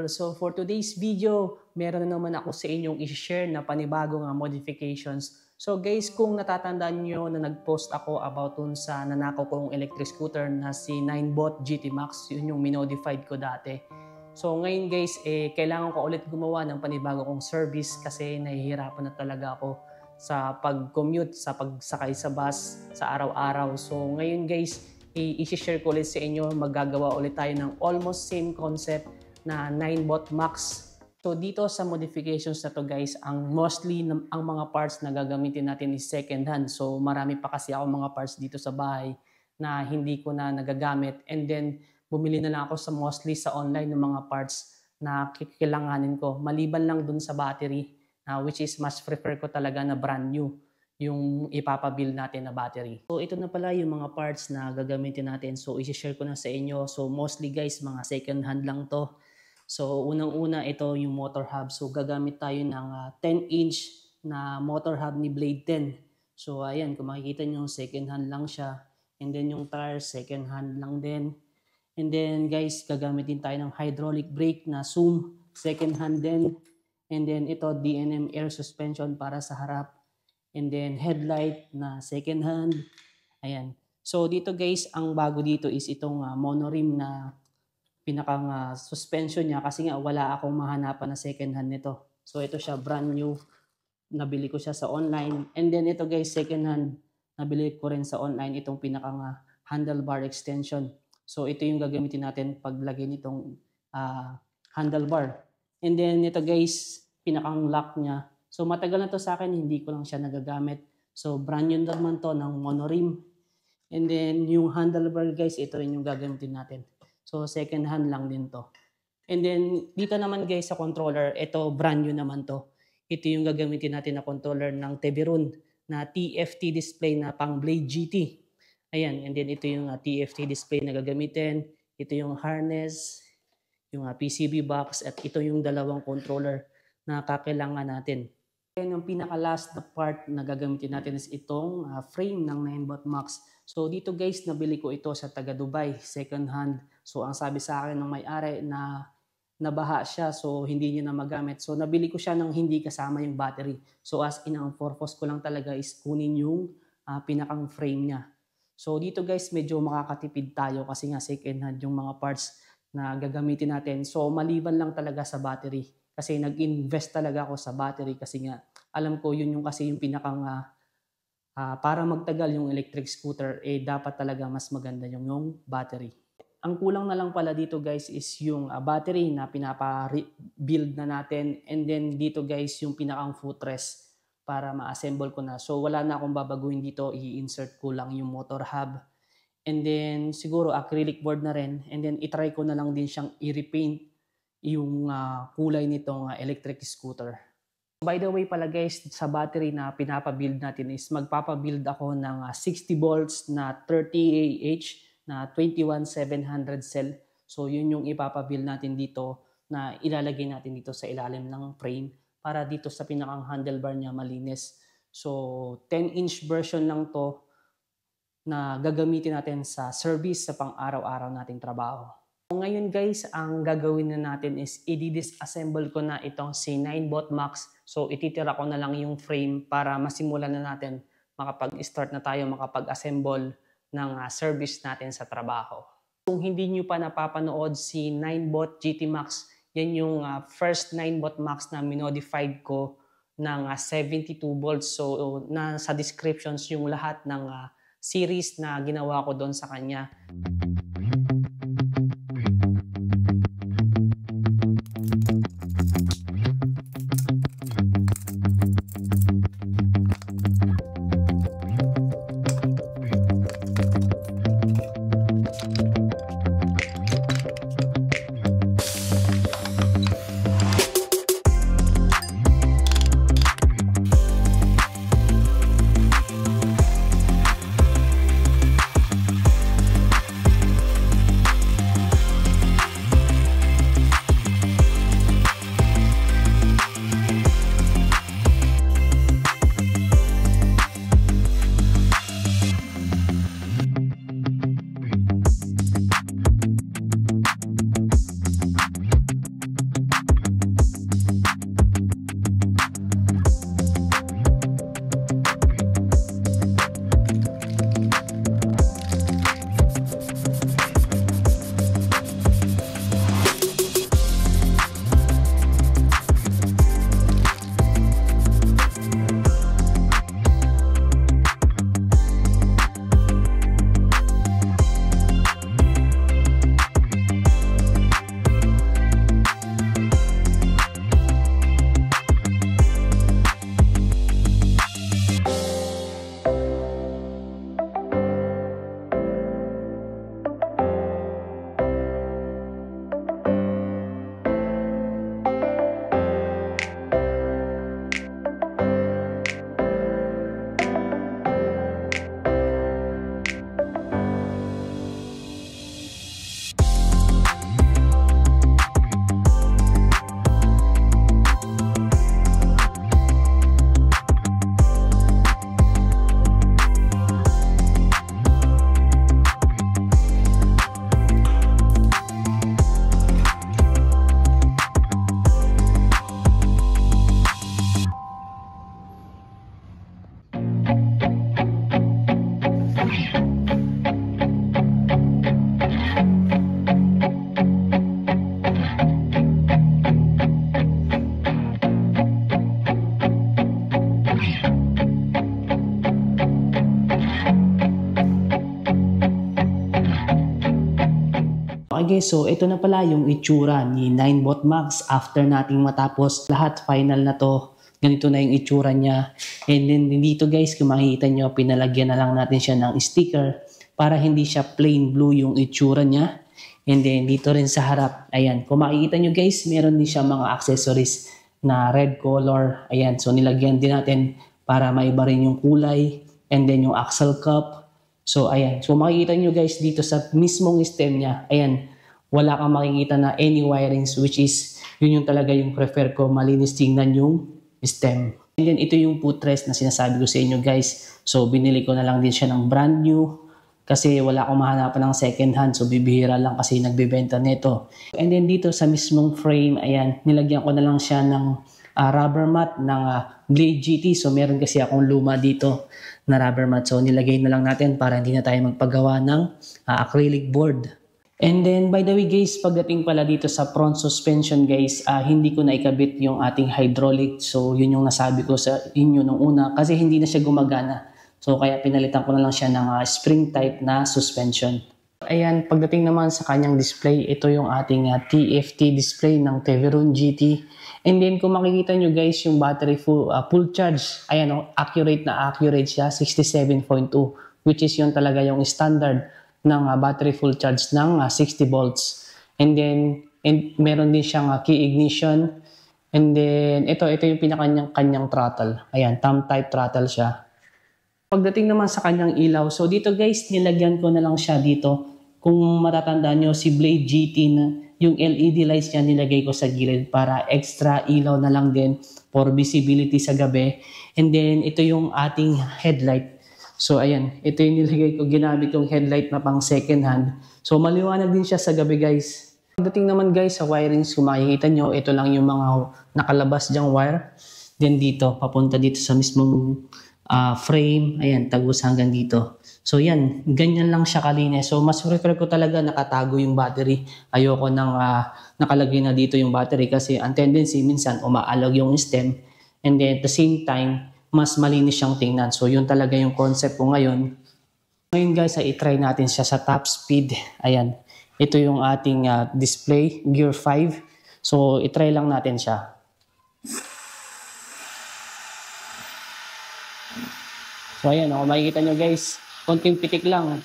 idol. So for today's video, meron na naman ako sa inyong i-share na panibagong modifications. So guys, kung natatandaan nyo na nag-post ako about dun sa nanakaw kong electric scooter na si Ninebot GT Max, yun yung minodified ko dati. So ngayon guys, kailangan ko ulit gumawa ng panibago kong service kasi nahihirapan na talaga ako sa pag-commute, sa pagsakay sa bus, sa araw-araw. So ngayon guys, i-share ko ulit sa inyo, maggagawa ulit tayo ng almost same concept na Ninebot Max. So dito sa modifications na to guys, ang mostly ang mga parts na gagamitin natin is second hand. So marami pa kasi ako mga parts dito sa bahay na hindi ko na nagagamit. And then bumili na lang ako sa mostly sa online ng mga parts na kikailanganin ko. Maliban lang dun sa battery, which is mas prefer ko talaga na brand new yung ipapabuild natin na battery. So ito na pala yung mga parts na gagamitin natin. So i-share ko na sa inyo. So mostly guys, mga second hand lang to. So unang-una ito yung motor hub. So gagamit tayo ng 10-inch na motor hub ni Blade 10. So ayan, kung makikita nyo, second hand lang siya. And then yung tire, second hand lang din. And then guys, gagamit din tayo ng hydraulic brake na Zoom, second hand din. And then ito, D&M air suspension para sa harap. And then headlight na second hand. Ayan. So dito guys, ang bago dito is itong monorim na pinakang suspension niya kasi nga wala akong mahanapan na second hand nito. So ito siya, brand new. Nabili ko siya sa online. And then ito guys, second hand. Nabili ko rin sa online itong pinakang handlebar extension. So ito yung gagamitin natin paglagay nitong handlebar. And then ito guys, pinakang lock niya. So matagal na to sa akin, hindi ko lang siya nagagamit. So brand new naman to ng monorim. And then yung handlebar guys, ito rin yung gagamitin natin. So second hand lang din to. And then dito naman guys sa controller, ito brand new naman to. Ito yung gagamitin natin na controller ng Teberon na TFT display na pang Blade GT. Ayan, and then ito yung TFT display na gagamitin. Ito yung harness, yung PCB box, at ito yung dalawang controller na kakailangan natin. And yung pinaka-last na part na gagamitin natin is itong frame ng Ninebot Max. So dito guys, nabili ko ito sa taga Dubai, second hand. So ang sabi sa akin ng may-ari na nabaha siya, so hindi niya na magamit. So nabili ko siya ng hindi kasama yung battery. So as in, ang purpose ko lang talaga is kunin yung pinakang frame niya. So dito guys, medyo makakatipid tayo kasi nga second hand yung mga parts na gagamitin natin. So maliban lang talaga sa battery. Kasi nag-invest talaga ako sa battery kasi nga alam ko yun yung kasi yung pinakang para magtagal yung electric scooter, dapat talaga mas maganda yung battery. Ang kulang na lang pala dito guys is yung battery na pinapa-build na natin, and then dito guys yung pinakang footrest para ma-assemble ko na. So wala na akong babaguhin dito, i-insert ko lang yung motor hub. And then siguro acrylic board na rin, and then itry ko na lang din siyang i-repaint yung kulay nitong electric scooter. By the way pala guys, sa battery na pinapa-build natin is magpapa-build ako ng 60 volts na 30 Ah na 21700 cell. So yun yung ipapa-build natin dito na ilalagay natin dito sa ilalim ng frame para dito sa pinakang handlebar niya malinis. So 10-inch version lang to na gagamitin natin sa service sa pang-araw-araw nating trabaho. Ngayon guys, ang gagawin na natin is i-disassemble ko na itong si Ninebot Max. So ititira ko na lang yung frame para masimulan na natin makapag-start na tayo makapag-assemble ng service natin sa trabaho. Kung hindi nyo pa napapanood si Ninebot GT Max, yan yung first Ninebot Max na minodified ko ng 72 volts. So nasa descriptions yung lahat ng series na ginawa ko doon sa kanya. Okay guys, so ito na pala yung itsura ni 9bot Max after nating matapos lahat, final na to. Ganito na yung itsura niya. And then dito guys, kung makikita nyo, pinalagyan na lang natin siya ng sticker para hindi siya plain blue yung itsura niya. And then dito rin sa harap, ayan, kung makikita nyo guys, meron din siya mga accessories na red color. Ayan, so nilagyan din natin para maiba rin yung kulay. And then yung axle cup. So ayan, so makikita nyo guys dito sa mismong stem niya, ayan, wala kang makikita na any wirings, which is yun yung talaga yung prefer ko, malinis tingnan yung stem. And then ito yung footrest na sinasabi ko sa inyo guys. So binili ko na lang din siya ng brand new kasi wala akong mahanapan ng second hand, so bibihira lang kasi nagbebenta nito. And then dito sa mismong frame, ayan, nilagyan ko na lang siya ng rubber mat ng Blade GT. So meron kasi akong luma dito na rubber mat. So nilagay na lang natin para hindi na tayo magpagawa ng acrylic board. And then by the way guys, pagdating pala dito sa front suspension guys, hindi ko na ikabit yung ating hydraulic. So yun yung nasabi ko sa inyo nung una kasi hindi na siya gumagana. So kaya pinalitan ko na lang siya ng spring type na suspension. Ayan, pagdating naman sa kanyang display, ito yung ating TFT display ng Teveron GT. And then kung makikita nyo guys, yung battery full charge, ayan, accurate na accurate siya, 67.2, which is yun talaga yung standard ng battery full charge ng 60 volts. And then meron din siyang key ignition. And then ito yung pinakanyang throttle. Ayan, thumb type throttle siya. Pagdating naman sa kanyang ilaw, so dito guys, nilagyan ko na lang siya dito. Kung matatandaan nyo, si Blade GT na yung LED lights niya nilagay ko sa gilid para extra ilaw na lang din for visibility sa gabi. And then ito yung ating headlight. So ayan, ito yung nilagay ko, ginamit yung headlight na pang second hand. So maliwanag din siya sa gabi guys. Pagdating naman guys sa wirings, kung makikita nyo, ito lang yung mga nakalabas dyang wire. Then dito, papunta dito sa mismong frame, ayan, tagos hanggang dito. So yan, ganyan lang siya kalinis. So mas prefer ko talaga nakatago yung battery. Ayoko nang nakalagay na dito yung battery kasi ang tendency minsan umaalog yung stem. And then at the same time, mas malinis siyang tingnan. So yun talaga yung concept ko ngayon. Ngayon guys, i-try natin siya sa top speed. Ayan, ito yung ating display, Gear 5. So i-try lang natin siya. So ayan, kung makikita nyo guys, konting pitik lang.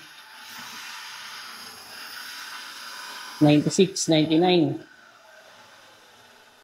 96, 99.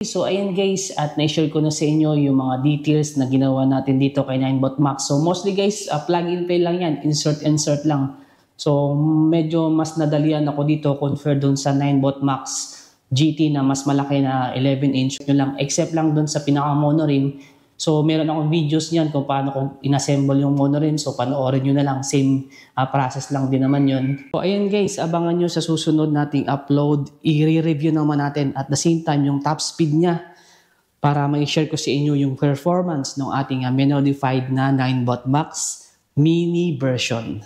So ayan guys, at na-share ko na sa inyo yung mga details na ginawa natin dito kay 9bot Max. So mostly guys, plug and play lang yan, insert lang. So medyo mas nadalian ako dito compared dun sa 9bot Max GT na mas malaki na 11 inch yun lang, except lang dun sa pinaka monorim. So meron akong videos niyan kung paano kung inassemble yung monorim. So panoorin nyo na lang, same process lang din naman yun. So ayan guys, abangan nyo sa susunod nating upload. I-review naman natin at the same time yung top speed niya para ma-share ko sa inyo yung performance ng ating modified na 9bot Max mini version.